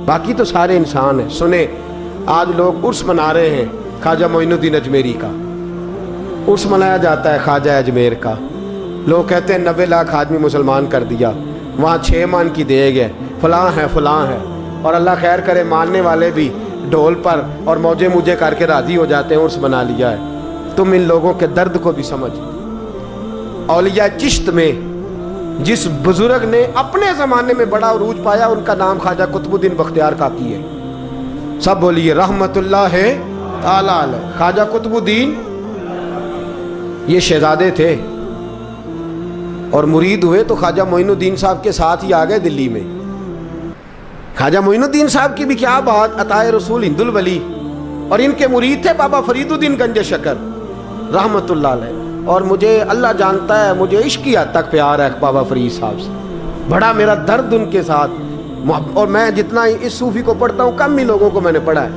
باقی تو سارے انسان ہیں. سنیں آج لوگ عرس منا رہے ہیں خواجہ معین الدین اجمیری کا. عرس منایا جاتا ہے خواجہ اجمیر کا. لوگ کہتے ہیں 90 لاکھ آدمی مسلمان کر دیا, وہاں 6 من کی دیگ ہے, فلاں ہے فلاں ہے. اور اللہ خیر کرے ماننے والے بھی ڈھول پر اور موجے مجھے کر کے راضی ہو جاتے ہیں عرس بنا لیا ہے. تم ان لوگوں کے درد کو بھی سمجھ. اولیاء چشت میں جس بزرگ نے اپنے زمانے میں بڑا عروج پایا ان کا نام خواجہ قطب الدین بختیار کاکی ہے. سب بولیے رحمت اللہ تعالی علیہ. خواجہ قطب الدین یہ شہزادے تھے اور مرید ہوئے تو خواجہ معین الدین صاحب کے ساتھ ہی آ گئے دلی میں. خواجہ معین الدین صاحب کی بھی کیا بات, عطائے رسول ہند الولی, اور ان کے مرید تھے بابا فرید الدین گنج شکر رحمت اللہ علیہ. اور مجھے اللہ جانتا ہے مجھے عشق کی حد تک پیار ہے بابا فرید صاحب سے, بڑا میرا درد ان کے ساتھ. اور میں جتنا اس صوفی کو پڑھتا ہوں کم ہی لوگوں کو میں نے پڑھا ہے.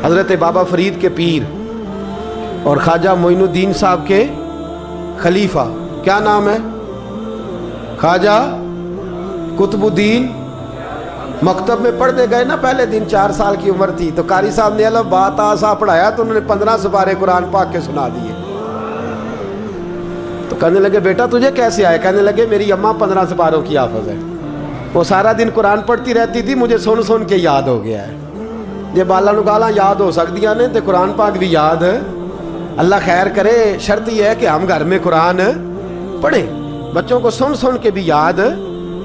حضرت بابا فرید کے پیر اور خواجہ معین الدین صاحب کے خلیفہ کیا نام ہے, خواجہ قطب الدین. مکتب میں پڑھنے گئے نا پہلے دن, 4 سال کی عمر تھی تو قاری صاحب نے الف با تا سا پڑھایا تو انہوں نے 15 سپارے قرآن پاک کے سنا دیے. تو کہنے لگے بیٹا تجھے کیسے آئے؟ کہنے لگے میری اماں 15 سپاروں کی حافظ ہے, وہ سارا دن قرآن پڑھتی رہتی تھی, مجھے سن سن کے یاد ہو گیا ہے. یہ بالا نگالا یاد ہو سکدیاں نے تو قرآن پاک بھی یاد ہے. اللہ خیر کرے, شرط یہ ہے کہ ہم گھر میں قرآن پڑھیں, بچوں کو سن سن کے بھی یاد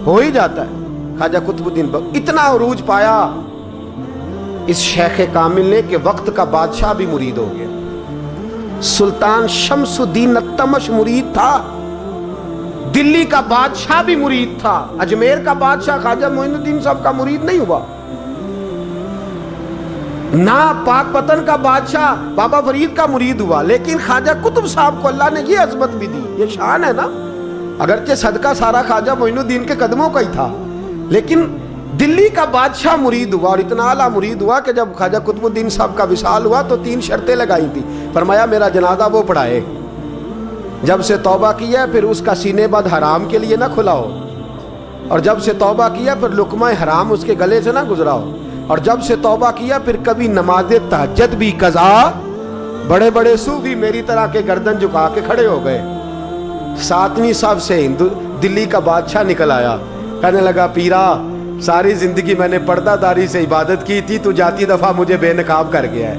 ہو ہی جاتا ہے. خواجہ قطب الدین اتنا عروج پایا اس شیخ کامل نے کہ وقت کا بادشاہ بھی مرید ہو گیا. سلطان شمس الدین التمش مرید تھا, دلی کا بادشاہ بھی مرید تھا. اجمیر کا بادشاہ خواجہ معین الدین صاحب کا مرید نہیں ہوا, نہ پاک پتن کا بادشاہ بابا فرید کا مرید ہوا. لیکن خواجہ قطب صاحب کو اللہ نے یہ عظمت بھی دی, یہ شان ہے نا. اگرچہ صدقہ سارا خواجہ معین الدین کے قدموں کا ہی تھا, لیکن دلی کا بادشاہ مرید ہوا. اور اتنا اعلیٰ مرید ہوا کہ جب خواجہ قطب الدین صاحب کا وصال ہوا تو 3 شرطیں لگائی تھی. فرمایا میرا جنازہ وہ پڑھائے, جب سے توبہ کیا پھر اس کا سینے بد حرام کے لیے نہ کھلا ہو, اور جب سے توبہ کیا پھر لقمہ حرام اس کے گلے سے نہ گزرا ہو, اور جب سے توبہ کیا پھر کبھی نماز تہجد بھی قضا. بڑے بڑے صوفی میری طرح کے گردن جھکا کے کھڑے ہو گئے. 7ویں صف سے دلی کا بادشاہ نکل آیا, کہنے لگا پیرا ساری زندگی میں نے پردہ داری سے عبادت کی تھی, تو جاتی دفعہ مجھے بے نقاب کر گیا ہے.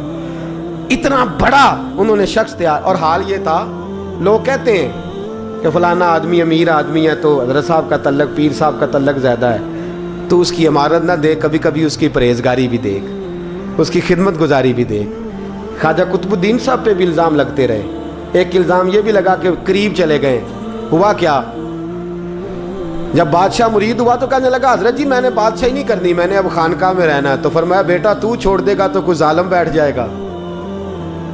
اتنا بڑا انہوں نے شخص تیار. اور حال یہ تھا, لوگ کہتے ہیں کہ فلانا آدمی امیر آدمی ہے تو حضرت صاحب کا تعلق پیر صاحب کا تعلق زیادہ ہے, تو اس کی عمارت نہ دیکھ, کبھی کبھی اس کی پرہیزگاری بھی دیکھ, اس کی خدمت گزاری بھی دیکھ. خواجہ قطب الدین صاحب پہ بھی الزام لگتے رہے. ایک الزام یہ بھی لگا کہ قریب چلے گئے. ہوا کیا, جب بادشاہ مرید ہوا تو کہنے لگا حضرت جی میں نے بادشاہی نہیں کرنی, میں نے اب خانقاہ میں رہنا ہے. تو فرمایا بیٹا تو چھوڑ دے گا تو کوئی ظالم بیٹھ جائے گا.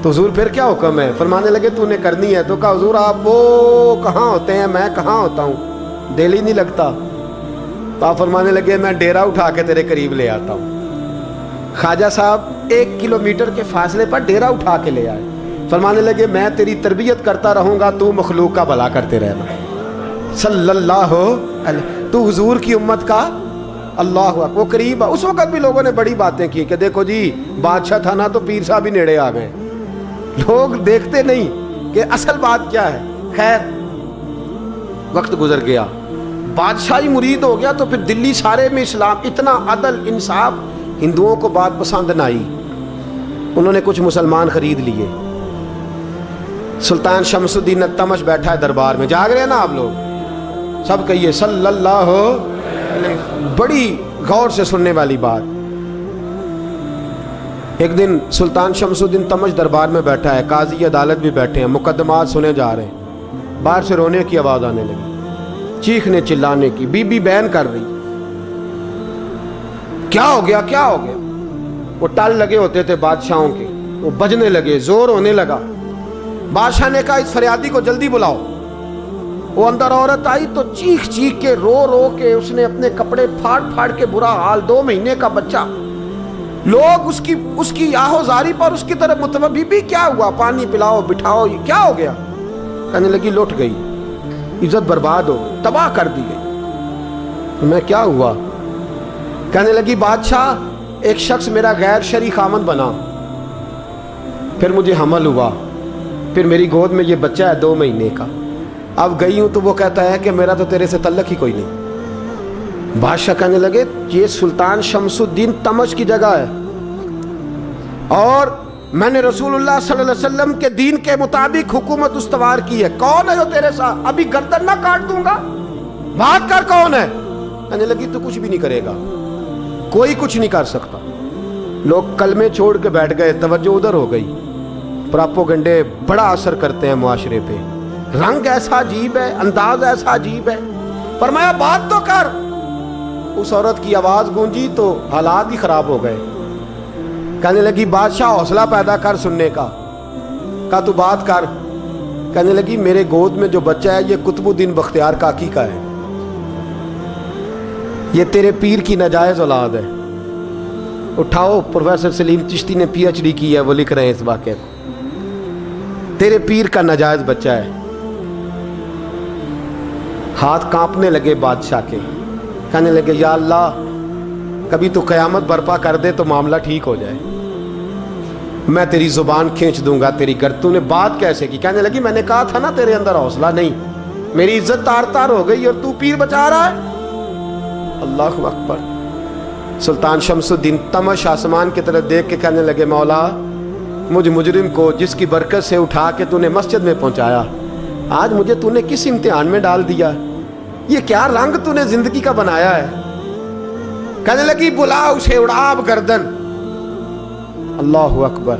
تو حضور پھر کیا حکم ہے؟ فرمانے لگے تو نے کرنی ہے. تو کہا حضور آپ وہ کہاں ہوتے ہیں, میں کہاں ہوتا ہوں, دل ہی نہیں لگتا. تو آپ فرمانے لگے میں ڈیرا اٹھا کے تیرے قریب لے آتا ہوں. خواجہ صاحب 1 کلومیٹر کے فاصلے پر ڈیرا اٹھا کے لے آئے. فرمانے لگے میں تیری تربیت کرتا رہوں گا, تو مخلوق کا بھلا کرتے رہنا. صلی اللہ علیہ, تو حضور کی امت کا اللہ اکبر. وہ قریب. اس وقت بھی لوگوں نے بڑی باتیں کی کہ دیکھو جی بادشاہ تھا نا تو پیر صاحب ہی نیڑے آ گئے. لوگ دیکھتے نہیں کہ اصل بات کیا ہے. خیر وقت گزر گیا, بادشاہی مرید ہو گیا, تو پھر دلی سارے میں اسلام, اتنا عدل انصاف. ہندوؤں کو بات پسند نہ آئی, انہوں نے کچھ مسلمان خرید لیے. سلطان شمس الدین التمش بیٹھا ہے دربار میں, جاگ رہے ہیں نا آپ لوگ سب, کہیے صلی اللہ علیہ. بڑی غور سے سننے والی بات. ایک دن سلطان شمس الدین تمش دربار میں بیٹھا ہے, قاضی عدالت بھی بیٹھے ہیں, مقدمات سنے جا رہے ہیں. باہر سے رونے کی آواز آنے لگی, چیخنے چلانے کی. بی بی بیان کر رہی, کیا ہو گیا کیا ہو گیا. وہ ٹال لگے ہوتے تھے بادشاہوں کے, وہ بجنے لگے, زور ہونے لگا. بادشاہ نے کہا اس فریادی کو جلدی بلاؤ. وہ اندر عورت آئی تو چیخ چیخ کے رو رو کے اس نے اپنے کپڑے پھاڑ پھاڑ کے, برا حال, 2 مہینے کا بچہ. لوگ اس کی آہو زاری پر اس کی طرف متوجہ. بی بی کیا ہوا, پانی پلاؤ بٹھاؤ, کیا ہو گیا. کہنے لگی لٹ گئی, عزت برباد ہو گئی, تباہ کر دی گئی. میں کیا ہوا, कहने लगी बादशाह एक शख्स मेरा गैर शरई खामन बना, फिर मुझे हमल हुआ, फिर मेरी गोद में ये बच्चा है 2 महीने का, अब गई हूं तो वो कहता है कि मेरा तो तेरे से तल्लक ही कोई नहीं। बादशाह कहने लगे ये सुल्तान शमसुद्दीन तमश की जगह है और मैंने रसूलुल्लाह सल्लल्लाहु अलैहि वसल्लम के दीन के मुताबिक हुकूमत उस्तवार की है, कौन है जो तेरे साथ, अभी गर्दन ना काट दूंगा, बात कर कौन है। कहने लगी तू कुछ भी नहीं करेगा, कोई कुछ नहीं कर सकता। लोग कलमे छोड़ के बैठ गए, तवज्जो उधर हो गई। प्रोपेगेंडे बड़ा असर करते हैं मुआशरे पे, रंग ऐसा अजीब है, अंदाज ऐसा अजीब है। फरमाया बात तो कर। उस औरत की आवाज गूंजी तो हालात ही खराब हो गए। कहने लगी बादशाह हौसला पैदा कर सुनने का। कहा तू बात कर। कहने लगी मेरे गोद में जो बच्चा है ये कुतुबुद्दीन बख्तियार काकी का है, ये तेरे पीर की नाजायज औलाद है। उठाओ, प्रोफेसर सलीम चिश्ती ने PhD की है, वो लिख रहे हैं इस वाक़े को, तेरे पीर का नाजायज बच्चा है। हाथ कांपने लगे बादशाह के। कहने लगे या अल्लाह कभी तो क़यामत बर्पा कर दे तो मामला ठीक हो जाए, मैं तेरी जुबान खींच दूंगा तेरी गर। तूने बात कैसे की? कहने लगी मैंने कहा था ना तेरे अंदर हौसला नहीं, मेरी इज्जत तार तार हो गई और तू पीर बचा रहा है। अल्लाहु अकबर। सुल्तान शमसुद्दीन तमश आसमान की तरफ देख के कहने लगे मौला मुझ मुजरिम को जिसकी बरकत से उठा के तूने मस्जिद में पहुंचाया, आज मुझे तूने किस इम्तिहान में डाल दिया, ये क्या रंग तूने जिंदगी का बनाया है। कहने लगी बुला उसे, उड़ाब गर्दन। अल्लाहु अकबर।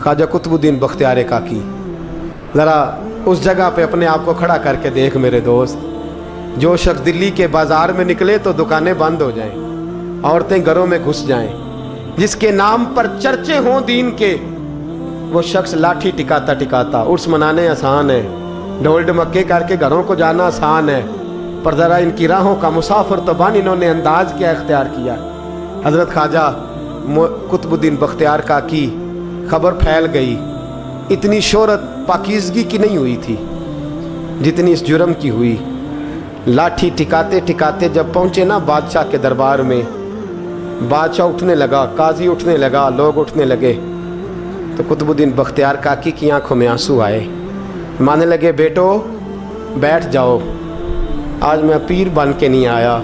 ख्वाजा कुतुबुद्दीन बख्तियार काकी, जरा उस जगह पे अपने आप को खड़ा करके देख मेरे दोस्त। जो शख्स दिल्ली के बाजार में निकले तो दुकानें बंद हो जाएं, औरतें घरों में घुस जाएं, जिसके नाम पर चर्चे हों दीन के, वो शख्स लाठी टिकाता टिकाता। उर्स मनाने आसान है, ढोल ढमक्के करके घरों को जाना आसान है, पर ज़रा इनकी राहों का मुसाफिर तो बन इन्होंने अंदाज क्या इख्तियार किया। हज़रत ख्वाजा कुतुबुद्दीन बख्तियार काकी खबर फैल गई। इतनी शोहरत पाकीज़गी की नहीं हुई थी जितनी इस जुर्म की हुई। लाठी टिकाते टिकाते जब पहुँचे ना बादशाह के दरबार में, बादशाह उठने लगा, काजी उठने लगा, लोग उठने लगे, तो कुतुबुद्दीन बख्तियार काकी की आंखों में आंसू आए। मानने लगे बेटो बैठ जाओ, आज मैं पीर बन के नहीं आया,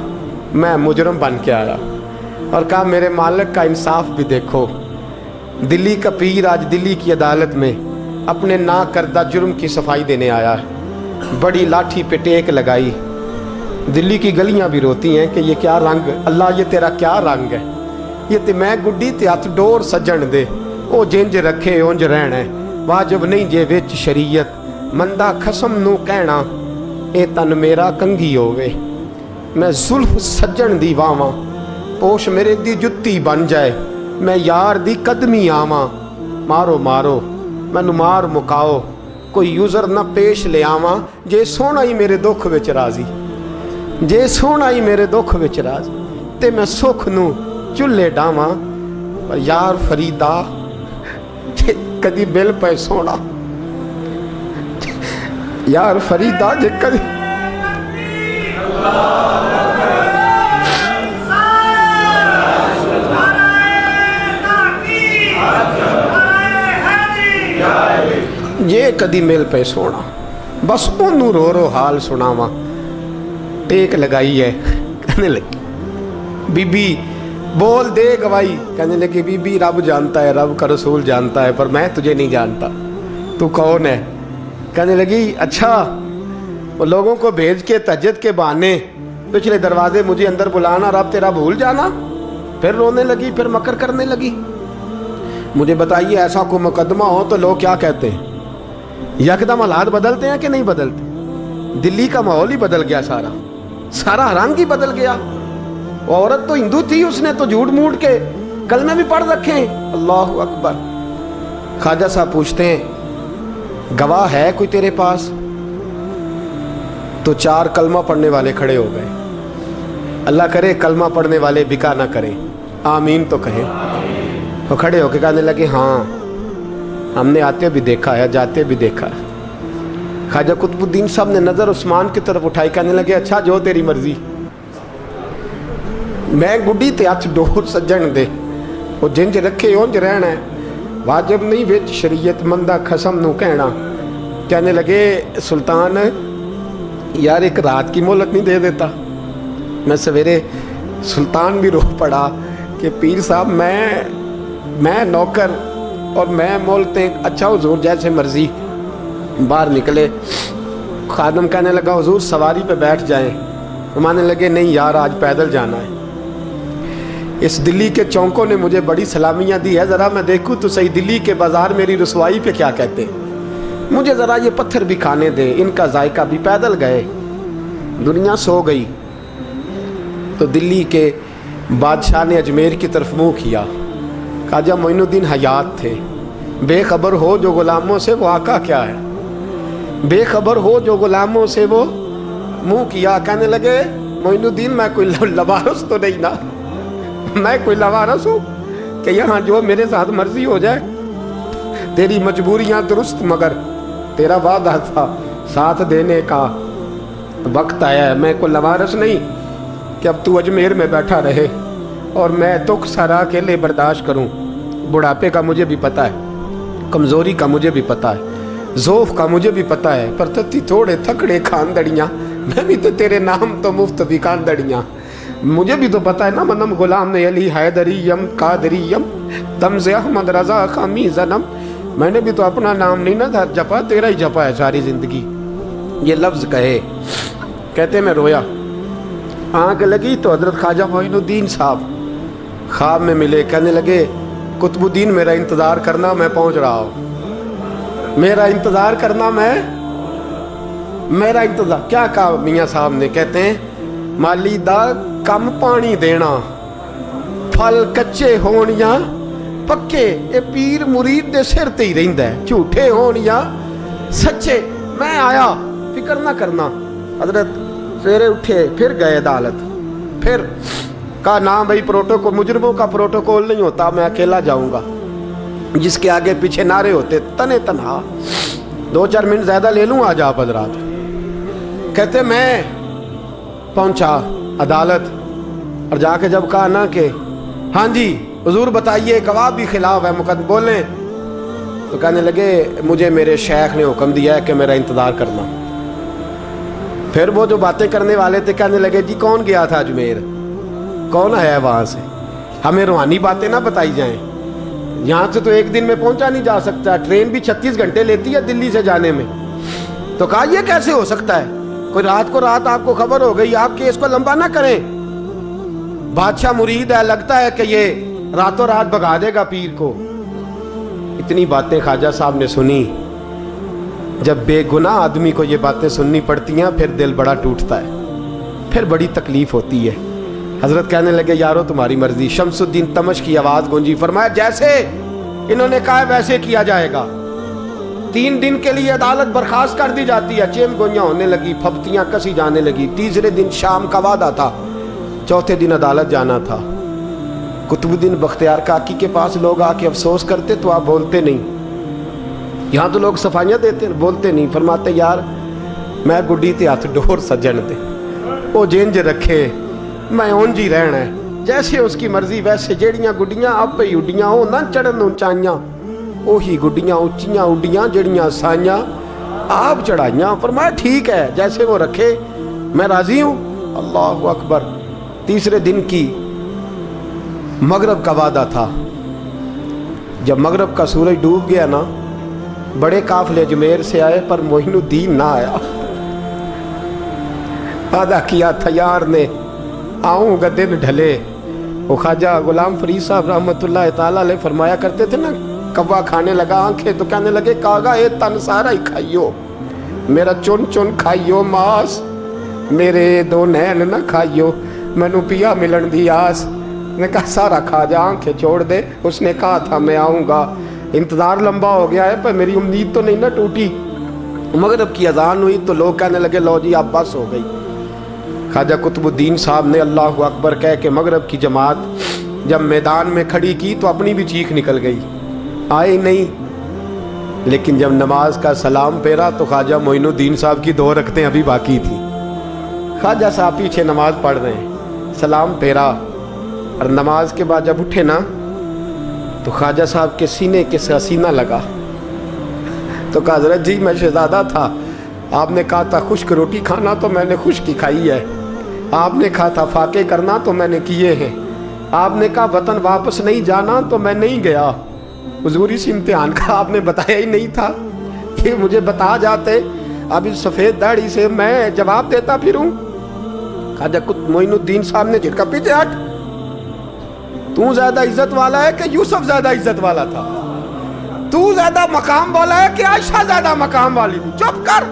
मैं मुजरम बन के आया। और कहा मेरे मालिक का इंसाफ भी देखो, दिल्ली का पीर आज दिल्ली की अदालत में अपने ना करदा जुर्म की सफाई देने आया है। बड़ी लाठी पे टेक लगाई। दिल्ली की गलियां भी रोती हैं कि ये क्या रंग, अल्लाह ये तेरा क्या रंग है, ये ते मैं गुड्डी ते हथ डोर सज्जन दे, ओ जिंज रखे उंज रहना, वाजिब नहीं जे विच शरीयत, मंदा खसम नू कहना ए तन मेरा कंघी होवे। मैं जुल्फ सज्जन दी वावां, पोश मेरे दी जुत्ती बन जाए, मैं यार दी कदमी आवां। मारो मारो मैनू मार मुकाओ, कोई यूजर न पेश ले आवां, जे सोहना ही मेरे दुख विच राजी, जे सोहना ही मेरे दुख विच राजी, ते मैं सुख नू चुल्हे डावां। पर यार फरीदा जे कदी बिल पे सोना, यार फरीदा जे कदी ये कदी मिल पे सोना, बस ओनू रो रो हाल सुनावा। टेक लगाई है। कहने लगी बीबी बोल दे गवाही। कहने लगी बीबी रब जानता है, रब का रसूल जानता है, पर मैं तुझे नहीं जानता, तू कौन है। कहने लगी अच्छा, वो लोगों को भेज के तहज्जुद के बहाने पिछले दरवाजे मुझे अंदर बुलाना, रब तेरा भूल जाना। फिर रोने लगी, फिर मकर करने लगी। मुझे बताइए ऐसा कोई मुकदमा हो तो लोग क्या कहते हैं? यकदम हालात बदलते हैं कि नहीं बदलते? दिल्ली का माहौल ही बदल गया, सारा सारा रंग ही बदल गया। वो औरत तो हिंदू थी, उसने तो झूठ मूठ के कलमे भी पढ़ रखे हैं। अल्लाहु अकबर। ख्वाजा साहब पूछते हैं गवाह है कोई तेरे पास? तो 4 कलमा पढ़ने वाले खड़े हो गए। अल्लाह करे कलमा पढ़ने वाले बिका ना करें, आमीन तो कहें। तो खड़े होके कहने लगे हाँ हमने आते भी देखा है, जाते भी देखा है। ख्वाजा कुतुबुद्दीन साहब ने नज़र उस्मान की तरफ उठाई, कहने लगे अच्छा जो तेरी मर्जी, मैं गुड्डी ते हथ डोर सज्जन दे, वो जिंज रखे उंज रहना है, वाजिब नहीं विच शरीयत मंदा खसम नू कहना। कहने लगे सुल्तान यार एक रात की मोहलत नहीं दे देता। मैं सवेरे, सुल्तान भी रो पड़ा कि पीर साहब मैं नौकर और मैं मोलते, अच्छा हुजूर जैसे मर्जी। बाहर निकले, खादम कहने लगा हुजूर सवारी पे बैठ जाएं। मानने लगे नहीं यार आज पैदल जाना है। इस दिल्ली के चौंकों ने मुझे बड़ी सलामियाँ दी है, ज़रा मैं देखूँ तो सही दिल्ली के बाज़ार मेरी रसवाई पे क्या कहते हैं। मुझे ज़रा ये पत्थर भी खाने दे, इनका जायका भी। पैदल गए, दुनिया सो गई तो दिल्ली के बादशाह ने अजमेर की तरफ मुँह किया। ख्वाजा मोइनुद्दीन हयात थे। बेखबर हो जो गुलामों से वो आका क्या है, बेखबर हो जो गुलामों से वो मुँह किया। कहने लगे मोइनुद्दीन मैं कोई लवारस तो नहीं ना, मैं कोई लवारस हूँ कि यहाँ जो मेरे साथ मर्जी हो जाए। तेरी मजबूरियाँ दुरुस्त, मगर तेरा वादा था साथ देने का, वक्त आया है। मैं कोई लवारस नहीं कि अब तू अजमेर में बैठा रहे और मैं दुख सारा अकेले बर्दाश्त करूँ। बुढ़ापे का मुझे भी पता है, कमज़ोरी का मुझे भी पता है, ज़ोफ़ का मुझे भी पता है, पर तत्ती थोड़े थकड़े खानदड़ियाँ, मैं भी तो तेरे नाम तो मुफ्त भी खानदड़ियाँ। मुझे भी तो पता है ना, मनम गुलाम ने अली हैदरीयम कादरीयम दम से अहमद रज़ा खामी जन्म। मैंने भी तो अपना नाम नहीं ना था जपा, तेरा ही जपा है सारी ज़िंदगी। ये लफ्ज़ कहे, कहते मैं रोया। आँख लगी तो हज़रत ख्वाजा मोइनुद्दीन साहब ख्वाब में मिले। कहने लगे कुतुबुद्दीन मेरा इंतज़ार करना, मैं पहुँच रहा हूँ। मेरा इंतज़ार करना, मेरा इंतज़ार। क्या कहा मियाँ साहब ने? कहते हैं माली दा कम पानी देना, फल कच्चे होण या पक्के, ये पीर मुरीद दे सिर ते ही रहिंदा है, झूठे होण या सच्चे। मैं आया, फिक्र ना करना। हजरत सवेरे उठे, फिर गए अदालत, फिर कहा ना भाई प्रोटोकॉल, मुजरिमों का प्रोटोकॉल नहीं होता, मैं अकेला जाऊंगा। जिसके आगे पीछे नारे होते तने तनहा। 2-4 मिनट ज़्यादा ले लूँ आज आप हजरात। कहते मैं पहुंचा अदालत और जाके जब कहा ना कि हाँ जी हुजूर बताइए, गवाह भी खिलाफ है, मुकदमे बोलें, तो कहने लगे मुझे मेरे शेख ने हुक्म दिया है कि मेरा इंतज़ार करना। फिर वो जो बातें करने वाले थे कहने लगे जी कौन गया था अजमेर, कौन आया वहाँ से, हमें रूहानी बातें ना बताई जाएं। यहाँ से तो एक दिन में पहुँचा नहीं जा सकता, ट्रेन भी 36 घंटे लेती है दिल्ली से जाने में। तो कहा यह कैसे हो सकता है, कोई रात को रात आपको खबर हो गई, आप केस को लंबा ना करें। बादशाह मुरीद है, लगता है कि ये रातों रात भगा देगा पीर को। इतनी बातें ख्वाजा साहब ने सुनी। जब बेगुनाह आदमी को ये बातें सुननी पड़ती हैं फिर दिल बड़ा टूटता है, फिर बड़ी तकलीफ होती है। हजरत कहने लगे यारो तुम्हारी मर्जी। शमसुद्दीन तमश की आवाज़ गूंजी। फरमाया जैसे इन्होंने कहा वैसे किया जाएगा। 3 दिन के लिए अदालत बर्खास्त कर दी जाती है। चेम गोइयाँ होने लगी, फब्तियाँ कसी जाने लगी। तीसरे दिन शाम का वादा था, चौथे दिन अदालत जाना था। कुतुबुद्दीन बख्तियार काकी के पास लोग आके अफसोस करते तो आप बोलते नहीं। यहाँ तो लोग सफाइयाँ देते बोलते नहीं। फरमाते यार मैं गुड्डी ते हथ डोर सज्जन दे, वो जिंज रखे मैं उंज ही रहना है, जैसे उसकी मर्जी वैसे। जेड़ियाँ गुड्डियाँ आप ही उड्डियाँ हो ना चढ़न उचाइयाँ, ਉਹੀ गुड्डियाँ उच्चियाँ उड्डियाँ जड़ियाँ साइयाँ आप चढ़ाइयाँ। फरमाया ठीक है जैसे वो रखे मैं राजी हूँ। अल्लाह अकबर। तीसरे दिन की मगरब का वादा था। जब मगरब का सूरज डूब गया ना, बड़े काफले अजमेर से आए पर मोइनुद्दीन ना आया। वादा किया था यार ने आऊँगा दिन ढले। वो ख्वाजा गुलाम फरीद साहब रहमतुल्लाह ताला अलैह फरमाया करते थे ना, कव्वा खाने लगा आंखें तो कहने लगे कागा ये तन सारा ही खाइयो, मेरा चुन चुन खाइयो मास, मेरे 2 नैन ना खाइयो, मैनू पिया मिलन दी आस। ने कहा सारा खा जा, आंखें छोड़ दे। उसने कहा था मैं आऊँगा, इंतज़ार लंबा हो गया है पर मेरी उम्मीद तो नहीं ना टूटी। मगरब की अजान हुई तो लोग कहने लगे लो जी आप बस हो गई। ख्वाजा कुतुबुद्दीन साहब ने अल्लाह अकबर कह के मगरब की जमात जब मैदान में खड़ी की तो अपनी भी चीख निकल गई, आए नहीं। लेकिन जब नमाज का सलाम फेरा तो ख्वाजा मोइनुद्दीन साहब की 2 रकतें अभी बाकी थी। ख्वाजा साहब पीछे नमाज पढ़ रहे हैं, सलाम फेरा اور نماز کے بعد جب اٹھے نا تو خواجہ صاحب کے سینے کے سینہ لگا تو کہا حضرت جی میں شہزادہ تھا، آپ نے کہا تھا خشک روٹی کھانا تو میں نے خشک ہی کھائی ہے، آپ نے کہا تھا فاقے کرنا تو میں نے کیے ہیں، آپ نے کہا وطن واپس نہیں جانا تو میں نہیں گیا۔ حضور اس امتحان کا آپ نے بتایا ہی نہیں تھا کہ مجھے بتا جاتے، اب اس سفید داڑھی سے میں جواب دیتا پھروں۔ خواجہ معین الدین صاحب نے جھٹکا، پیچھے ہٹ، تو زیادہ عزت والا ہے کہ یوسف زیادہ عزت والا تھا؟ تو زیادہ مقام والا ہے کہ عائشہ زیادہ مقام والی تھی؟ چپ کر،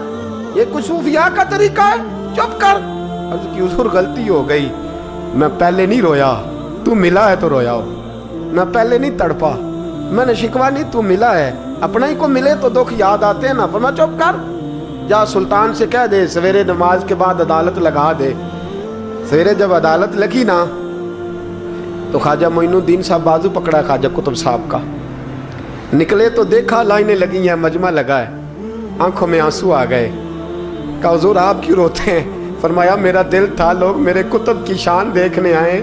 یہ کچھ صوفیاء کا طریقہ ہے، چپ کر۔ عرض کی حضور غلطی ہو گئی، میں پہلے نہیں رویا، تو ملا ہے تو رویا ہو، میں پہلے نہیں تڑپا، میں نے شکوا نہیں، تو ملا ہے، اپنا ہی کو ملے تو دکھ یاد آتے ہیں نا۔ فرمایا چپ کر، جا سلطان سے کہہ دے سویرے نماز کے بعد عدالت لگا دے۔ سویرے جب عدالت لگی نا تو خواجہ معین الدین صاحب بازو پکڑا خواجہ قطب صاحب کا، نکلے تو دیکھا لائنیں لگی ہیں، مجمع لگا ہے، آنکھوں میں آنسو آ گئے۔ کہا حضور آپ کیوں روتے ہیں؟ فرمایا میرا دل تھا لوگ میرے کتب کی شان دیکھنے آئے،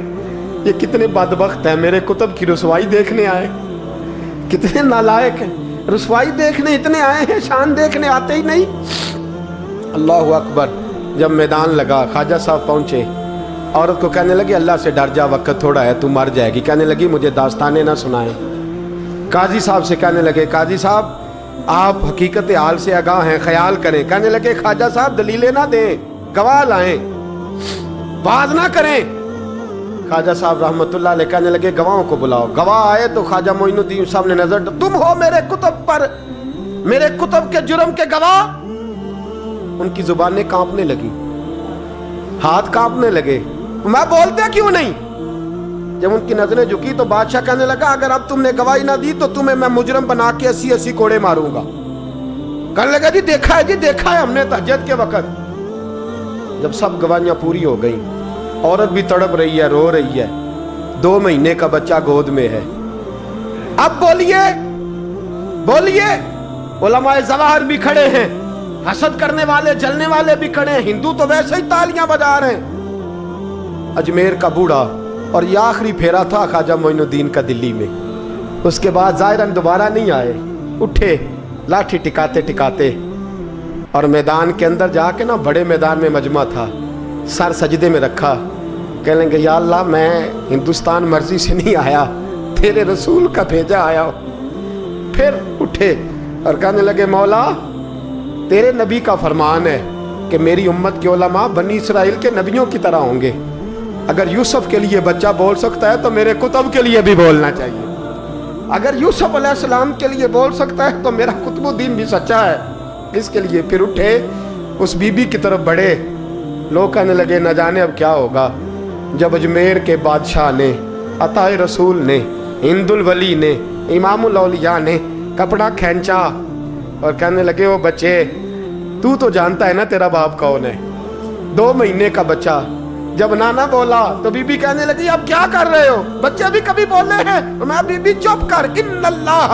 یہ کتنے بدبخت ہیں، میرے کتب کی رسوائی دیکھنے آئے، کتنے نالائق ہیں، رسوائی دیکھنے اتنے آئے ہیں، شان دیکھنے آتے ہی نہیں۔ اللہ اکبر۔ جب میدان لگا خواجہ صاحب پہنچے، عورت کو کہنے لگی اللہ سے ڈر جا، وقت تھوڑا ہے، تو مر جائے گی۔ کہنے لگی مجھے داستانیں نہ سنائیں۔ قاضی صاحب سے کہنے لگے قاضی صاحب آپ حقیقت حال سے آگاہ ہیں، خیال کریں۔ کہنے لگے خواجہ صاحب دلیلیں نہ دیں، گواہ لائیں، باز نہ کریں۔ خواجہ صاحب رحمت اللہ علیہ کہنے لگے گواہوں کو بلاؤ۔ گواہ آئے تو خواجہ معین الدین صاحب نے نظر، تم ہو میرے کتب پر، میرے کتب کے جرم کے گواہ؟ ان کی زبانیں کانپنے لگی، ہاتھ کانپنے لگے، میں بولتے کیوں نہیں؟ جب ان کی نظریں جھکی تو بادشاہ کہنے لگا اگر اب تم نے گواہی نہ دی تو تمہیں میں مجرم بنا کے 80 کوڑے ماروں گا۔ کہنے لگا جی دیکھا ہے، جی دیکھا ہے ہم نے تہجد کے وقت۔ جب سب گواہیاں پوری ہو گئیں، عورت بھی تڑپ رہی ہے، رو رہی ہے، 2 مہینے کا بچہ گود میں ہے۔ اب بولیے بولیے، علماء ظواہر بھی کھڑے ہیں، حسد کرنے والے جلنے والے بھی کھڑے ہیں، ہندو تو ویسے ہی تالیاں بجا رہے ہیں۔ اجمیر کا بوڑھا، اور یہ آخری پھیرا تھا خواجہ معین الدین کا دلی میں، اس کے بعد ظاہراً دوبارہ نہیں آئے، اٹھے لاٹھی ٹکاتے ٹکاتے اور میدان کے اندر جا کے نا، بڑے میدان میں مجمع تھا، سر سجدے میں رکھا، کہنے لگے یا اللہ میں ہندوستان مرضی سے نہیں آیا، تیرے رسول کا بھیجا آیا ہوں۔ پھر اٹھے اور کہنے لگے مولا تیرے نبی کا فرمان ہے کہ میری امت کے علماء بنی اسرائیل کے نبیوں کی طرح ہوں گے، اگر یوسف کے لیے بچہ بول سکتا ہے تو میرے کتب کے لیے بھی بولنا چاہیے، اگر یوسف علیہ السلام کے لیے بول سکتا ہے تو میرا قطب الدین بھی سچا ہے، اس کے لیے۔ پھر اٹھے اس بی بی کی طرف بڑھے، لوگ کہنے لگے نہ جانے اب کیا ہوگا۔ جب اجمیر کے بادشاہ نے، عطا رسول نے، ہند الولی نے، امام الاولیاء نے کپڑا کھینچا اور کہنے لگے وہ بچے تو جانتا ہے نا تیرا باپ کون ہے، 2 مہینے کا بچہ۔ جب نانا بولا تو بی بی کہنے لگی اب کیا کر رہے ہو، بچے بھی کبھی بولے ہیں؟ میں بی بی چپ کر، ان اللہ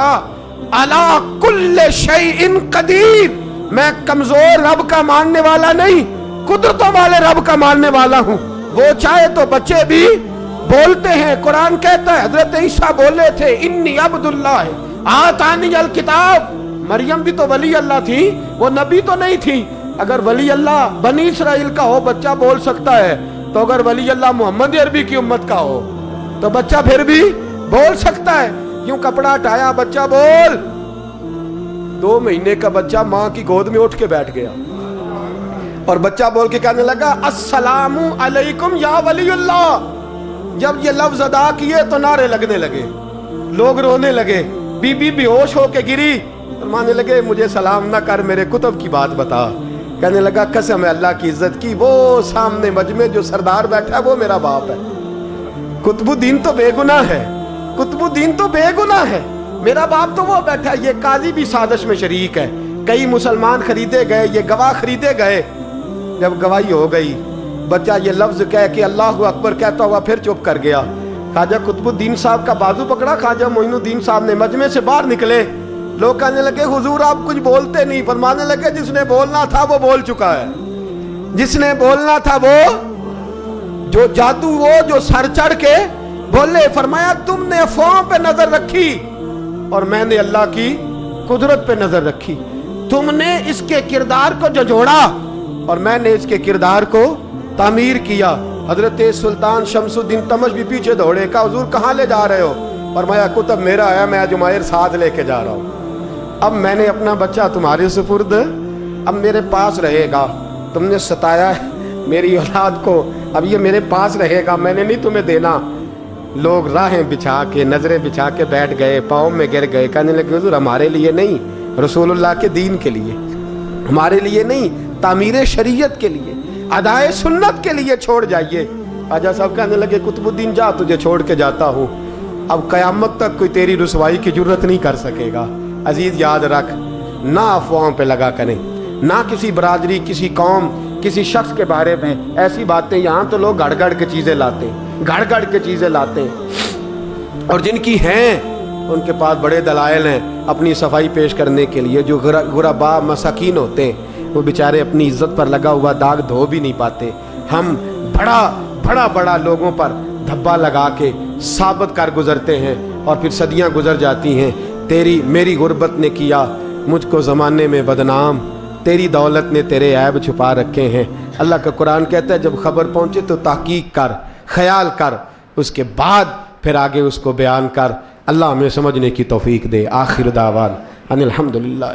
علی کل شیء قدیر، میں کمزور رب کا ماننے والا نہیں، قدرتوں والے رب کا ماننے والا ہوں، وہ چاہے تو بچے بھی بولتے ہیں۔ قرآن کہتا ہے حضرت عیسیٰ بولے تھے انی عبداللہ آتانی الکتاب، مریم بھی تو ولی اللہ تھی، وہ نبی تو نہیں تھی۔ اگر ولی اللہ بنی اسرائیل کا ہو بچہ بول سکتا ہے، تو اگر ولی اللہ محمد عربی کی امت کا ہو تو بچہ پھر بھی بول سکتا ہے۔ یوں کپڑا ہٹایا، بچہ بول، 2 مہینے کا بچہ ماں کی گود میں اٹھ کے بیٹھ گیا اور بچہ بول کے کہنے لگا السلام علیکم یا ولی اللہ۔ جب یہ لفظ ادا کیے تو نعرے لگنے لگے، لوگ رونے لگے، بی بی بے ہوش ہو کے گری، فرمانے لگے مجھے سلام نہ کر، میرے کتب کی بات بتا۔ کہنے لگا قسم ہے اللہ کی عزت کی، وہ سامنے مجمع جو سردار بیٹھا ہے وہ میرا باپ ہے، قطب الدین تو بے گناہ ہے، قطب الدین تو بے گناہ ہے، میرا باپ تو وہ بیٹھا ہے۔ یہ قاضی بھی سازش میں شریک ہے، کئی مسلمان خریدے گئے، یہ گواہ خریدے گئے۔ جب گواہی ہو گئی، بچہ یہ لفظ کہہ کے اللہ اکبر کہتا ہوا پھر چپ کر گیا۔ خواجہ قطب الدین صاحب کا بازو پکڑا، خواجہ معین الدین صاحب نے مجمع سے باہر نکلے، لوگ کہنے لگے حضور آپ کچھ بولتے نہیں، فرمانے لگے جس نے بولنا تھا وہ بول چکا ہے، جس نے بولنا تھا وہ، جو جادو وہ جو سر چڑھ کے बोले, फरमाया तुमने अफवाहों पे नजर रखी और मैंने अल्लाह की कुदरत पे नजर रखी। तुमने इसके किरदार को जोड़ा और मैंने इसके किरदार को तामीर किया। हजरत सुल्तान शमसुद्दीन तमश भी पीछे दौड़े, कहा हुजूर कहाँ ले जा रहे हो? फरमाया कुतुब मेरा है, मैं जुमैर साथ लेके जा रहा हूँ। अब मैंने अपना बच्चा तुम्हारे सुपुर्द, अब मेरे पास रहेगा। तुमने सताया है मेरी औलाद को, अब ये मेरे पास रहेगा, मैंने नहीं तुम्हें देना। लोग राहें बिछा के, नजरें बिछा के बैठ गए, पाँव में गिर गए, कहने लगे हुजूर हमारे लिए नहीं, रसूलुल्लाह के दीन के लिए, हमारे लिए नहीं, तामीर शरीयत के लिए, अदाए सुन्नत के लिए छोड़ जाइए। आजा साहब कहने लगे कुतुबुद्दीन जा, तुझे छोड़ के जाता हूँ, अब कयामत तक कोई तेरी रुसवाई की जरूरत नहीं कर सकेगा। अजीज याद रख, ना अफवाहों पे लगा करें, ना किसी बरादरी, किसी कौम, किसी शख्स के बारे में ऐसी बातें। यहाँ तो लोग गड़ गड़ के चीज़ें लाते हैं, गड़ गड़ के चीज़ें लाते हैं, और जिनकी हैं उनके पास बड़े दलाइल हैं अपनी सफाई पेश करने के लिए। जो गुरबा मसाकीन होते हैं वो बेचारे अपनी इज्जत पर लगा हुआ दाग धो भी नहीं पाते। हम बड़ा लोगों पर धब्बा लगा के साबित कर गुजरते हैं और फिर सदियां गुजर जाती हैं। तेरी मेरी गुर्बत ने किया मुझको ज़माने में बदनाम, तेरी दौलत ने तेरे ऐब छुपा रखे हैं। अल्लाह का कुरान कहता है जब खबर पहुँचे तो तहकीक कर, ख्याल कर, उसके बाद फिर आगे उसको बयान कर। अल्लाह हमें समझने की तौफीक दे। आखिर दावान अनिल हम्दुलिल्लाह।